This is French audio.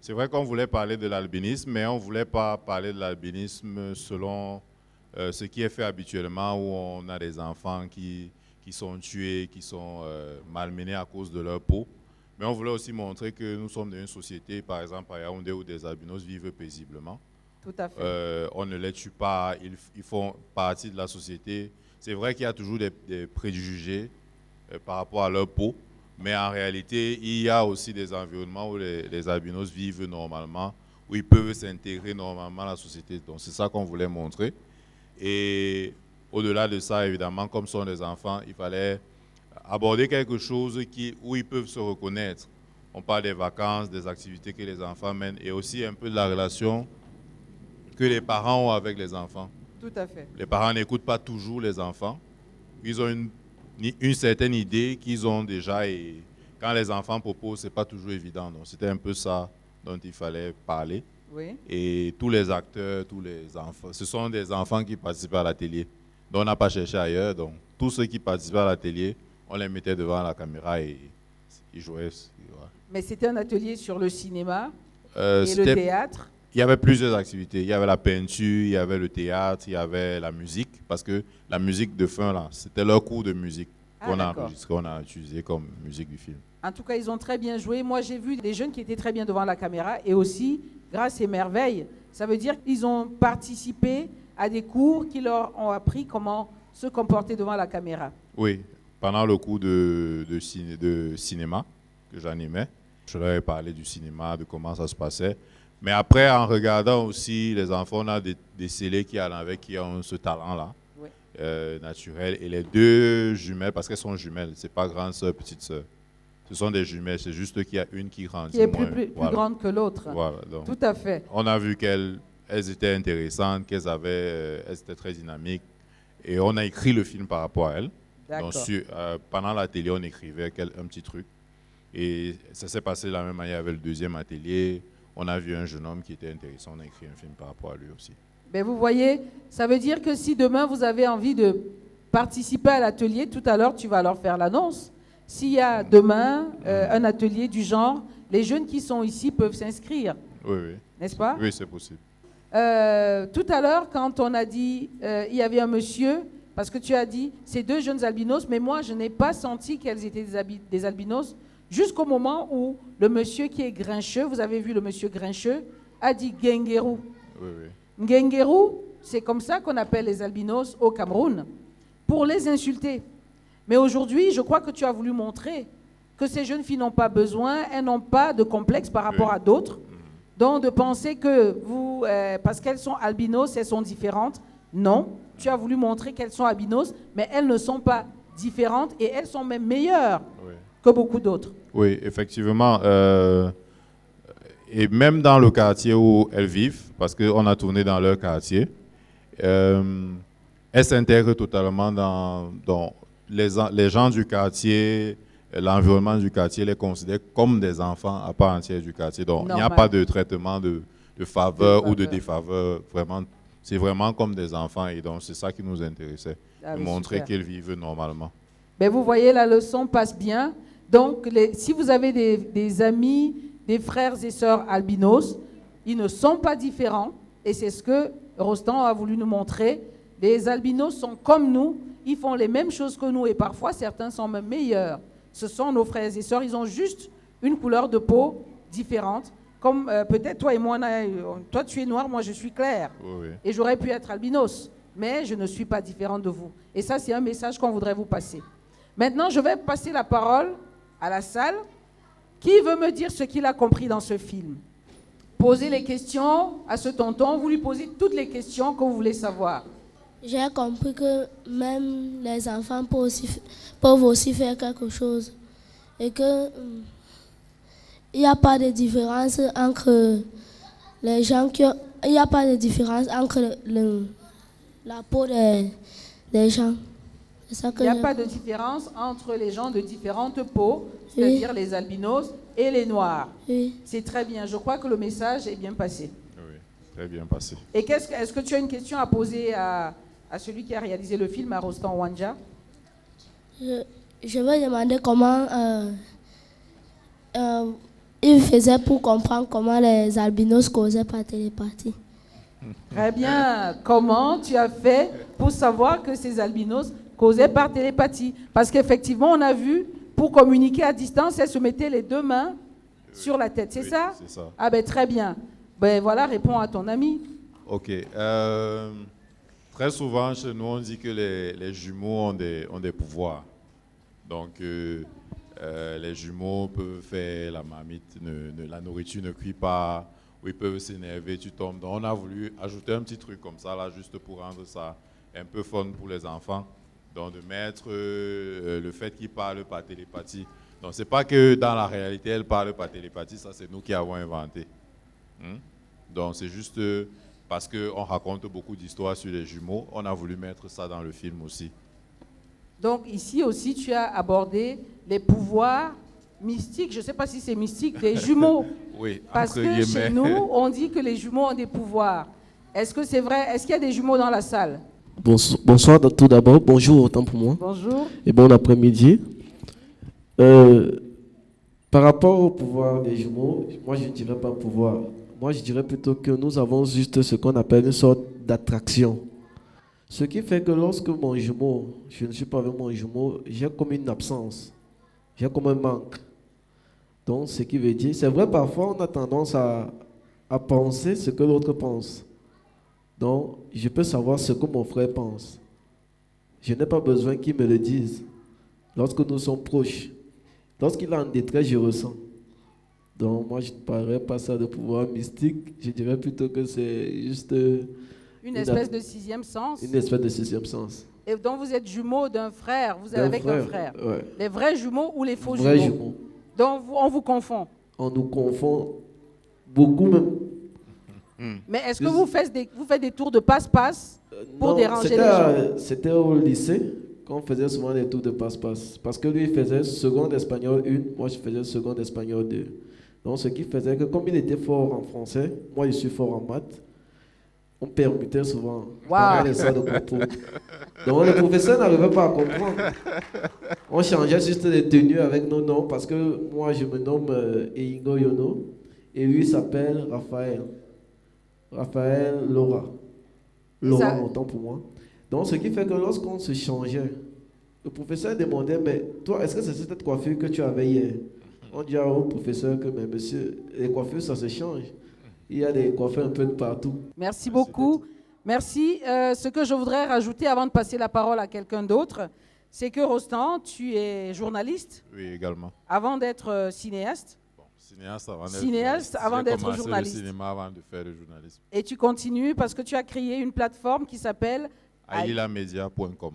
C'est vrai qu'on voulait parler de l'albinisme, mais on ne voulait pas parler de l'albinisme selon ce qui est fait habituellement, où on a des enfants qui sont tués, qui sont malmenés à cause de leur peau. Mais on voulait aussi montrer que nous sommes dans une société, par exemple à Yaoundé, où des albinos vivent paisiblement. Tout à fait. On ne les tue pas, ils font partie de la société. C'est vrai qu'il y a toujours des préjugés par rapport à leur peau, mais en réalité, il y a aussi des environnements où les albinos vivent normalement, où ils peuvent s'intégrer normalement à la société. Donc c'est ça qu'on voulait montrer. Et au-delà de ça, évidemment, comme sont des enfants, il fallait aborder quelque chose où ils peuvent se reconnaître. On parle des vacances, des activités que les enfants mènent et aussi un peu de la relation que les parents ont avec les enfants. Tout à fait. Les parents n'écoutent pas toujours les enfants. Ils ont une certaine idée qu'ils ont déjà et quand les enfants proposent, ce n'est pas toujours évident. Donc c'était un peu ça dont il fallait parler. Oui. Et tous les acteurs, tous les enfants, ce sont des enfants qui participaient à l'atelier. Donc on n'a pas cherché ailleurs. Donc tous ceux qui participaient à l'atelier, on les mettait devant la caméra et ils jouaient. Voilà. Mais c'était un atelier sur le cinéma et le C'était théâtre. Il y avait plusieurs activités. Il y avait la peinture, il y avait le théâtre, il y avait la musique. Parce que la musique de fin, là, c'était leur cours de musique qu'on a enregistré, on a utilisé comme musique du film. En tout cas, ils ont très bien joué. Moi, j'ai vu des jeunes qui étaient très bien devant la caméra. Et aussi, grâce et merveille, ça veut dire qu'ils ont participé à des cours qui leur ont appris comment se comporter devant la caméra. Oui, pendant le cours de cinéma que j'animais, je leur ai parlé du cinéma, de comment ça se passait. Mais après, en regardant aussi, les enfants, on a décelé qu'il y en avait qui ont ce talent-là, Oui. naturel. Et les deux jumelles, parce qu'elles sont jumelles, c'est pas grande sœur, petite sœur. Ce sont des jumelles, c'est juste qu'il y a une qui grandit Qui est moins. plus Voilà. grande que l'autre. Voilà, donc, Tout à fait. on a vu qu'elles étaient intéressantes, elles étaient très dynamiques. Et on a écrit le film par rapport à elles. Donc, pendant l'atelier, on écrivait un petit truc. Et ça s'est passé de la même manière avec le deuxième atelier. On a vu un jeune homme qui était intéressant, on a écrit un film par rapport à lui aussi. Mais vous voyez, ça veut dire que si demain vous avez envie de participer à l'atelier, tout à l'heure tu vas leur faire l'annonce. S'il y a demain un atelier du genre, les jeunes qui sont ici peuvent s'inscrire. Oui, oui. N'est-ce pas? Oui, c'est possible. Tout à l'heure, quand on a dit, il y avait un monsieur, parce que tu as dit, c'est deux jeunes albinos, mais moi je n'ai pas senti qu'elles étaient des albinos, jusqu'au moment où le monsieur qui est grincheux, vous avez vu le monsieur grincheux, a dit Ngengeru. Oui, oui. Ngengeru, c'est comme ça qu'on appelle les albinos au Cameroun, pour les insulter. Mais aujourd'hui, je crois que tu as voulu montrer que ces jeunes filles n'ont pas besoin, elles n'ont pas de complexe par rapport à d'autres. Donc de penser que vous, parce qu'elles sont albinos, elles sont différentes. Non, tu as voulu montrer qu'elles sont albinos, mais elles ne sont pas différentes et elles sont même meilleures que beaucoup d'autres. Oui, effectivement. Et même dans le quartier où elles vivent, parce qu'on a tourné dans leur quartier, elles s'intègrent totalement dans les gens du quartier, l'environnement du quartier les considère comme des enfants à part entière du quartier. Donc, il n'y a pas de traitement de faveur ou de défaveur. Vraiment, c'est vraiment comme des enfants. Et donc, c'est ça qui nous intéressait, de montrer qu'ils vivent normalement. Ben, vous voyez, la leçon passe bien. Donc, si vous avez des amis, des frères et sœurs albinos, ils ne sont pas différents. Et c'est ce que Rostand a voulu nous montrer. Les albinos sont comme nous. Ils font les mêmes choses que nous. Et parfois, certains sont même meilleurs. Ce sont nos frères et sœurs. Ils ont juste une couleur de peau différente. Comme peut-être toi et moi, toi tu es noir, moi je suis clair. Oui. Et j'aurais pu être albinos. Mais je ne suis pas différente de vous. Et ça, c'est un message qu'on voudrait vous passer. Maintenant, je vais passer la parole à la salle. Qui veut me dire ce qu'il a compris dans ce film? Posez les questions à ce tonton. Vous lui posez toutes les questions que vous voulez savoir. J'ai compris que même les enfants peuvent aussi faire quelque chose. Et que il n'y a pas de différence entre les gens qui ont... Il n'y a pas de différence entre la peau des gens. Il n'y a pas de différence entre les gens de différentes peaux, c'est-à-dire les albinos et les noirs. Oui. C'est très bien. Je crois que le message est bien passé. Oui, très bien passé. Et est-ce que tu as une question à poser à celui qui a réalisé le film, à Rostand Wanja? Je vais demander comment il faisait pour comprendre comment les albinos causaient par télépathie. Très bien. Comment tu as fait pour savoir que ces albinos causaient par télépathie? Parce qu'effectivement, on a vu, pour communiquer à distance, elles se mettaient les deux mains sur la tête. C'est ça? C'est ça. Ah ben très bien. Ben voilà, réponds à ton ami. Ok. Très souvent, chez nous, on dit que les jumeaux ont des pouvoirs. Donc, les jumeaux peuvent faire la marmite, la nourriture ne cuit pas, ou ils peuvent s'énerver, tu tombes. Donc, on a voulu ajouter un petit truc comme ça, là, juste pour rendre ça un peu fun pour les enfants. Donc, de mettre le fait qu'ils parlent par télépathie. Donc, ce n'est pas que dans la réalité, elles parlent par télépathie, ça, c'est nous qui avons inventé. Donc, c'est juste parce qu'on raconte beaucoup d'histoires sur les jumeaux, on a voulu mettre ça dans le film aussi. Donc ici aussi, tu as abordé les pouvoirs mystiques, je ne sais pas si c'est mystique, des jumeaux. Oui, parce que chez nous, on dit que les jumeaux ont des pouvoirs. Est-ce que c'est vrai? Est-ce qu'il y a des jumeaux dans la salle? Bonsoir tout d'abord, bonjour autant pour moi. Bonjour. Et bon après-midi. Par rapport au pouvoir des jumeaux, moi je ne dirais pas pouvoir. Moi je dirais plutôt que nous avons juste ce qu'on appelle une sorte d'attraction. Ce qui fait que lorsque mon jumeau, je ne suis pas avec mon jumeau, j'ai comme une absence, j'ai comme un manque. Donc, ce qui veut dire, c'est vrai, parfois on a tendance à penser ce que l'autre pense. Donc, je peux savoir ce que mon frère pense. Je n'ai pas besoin qu'il me le dise. Lorsque nous sommes proches, lorsqu'il est en détresse, je ressens. Donc, moi, je ne parlerais pas ça de pouvoir mystique, je dirais plutôt que c'est juste... Une espèce de sixième sens. Une espèce de sixième sens. Et donc vous êtes jumeaux d'un frère, vous êtes avec un frère. Ouais. Les vrais jumeaux ou les faux vrais jumeaux? Donc on vous confond. On nous confond beaucoup même. Mais est-ce que vous faites des tours de passe-passe pour déranger les gens? C'était au lycée qu'on faisait souvent des tours de passe-passe. Parce que lui il faisait seconde espagnol 1, moi je faisais seconde espagnol 2. Donc ce qui faisait que comme il était fort en français, moi je suis fort en maths, on permutait souvent. Wow. Les sortes de propos. Donc le professeur n'arrivait pas à comprendre. On changeait juste les tenues avec nos noms parce que moi je me nomme Eingo Yono et lui s'appelle Raphaël. Raphaël Laura. Laura, autant pour moi. Donc ce qui fait que lorsqu'on se changeait, le professeur demandait, mais toi, est-ce que c'est cette coiffure que tu avais hier? On dit au professeur que, mais monsieur, les coiffures ça se change. Il y a des coiffeurs un peu de partout. Merci beaucoup. Merci. Ce que je voudrais rajouter avant de passer la parole à quelqu'un d'autre, c'est que Rostand, tu es journaliste. Oui, également. Avant d'être cinéaste. Bon, cinéaste avant d'être journaliste. J'ai commencé le cinéma avant de faire le journalisme. Et tu continues parce que tu as créé une plateforme qui s'appelle ailamedia.com.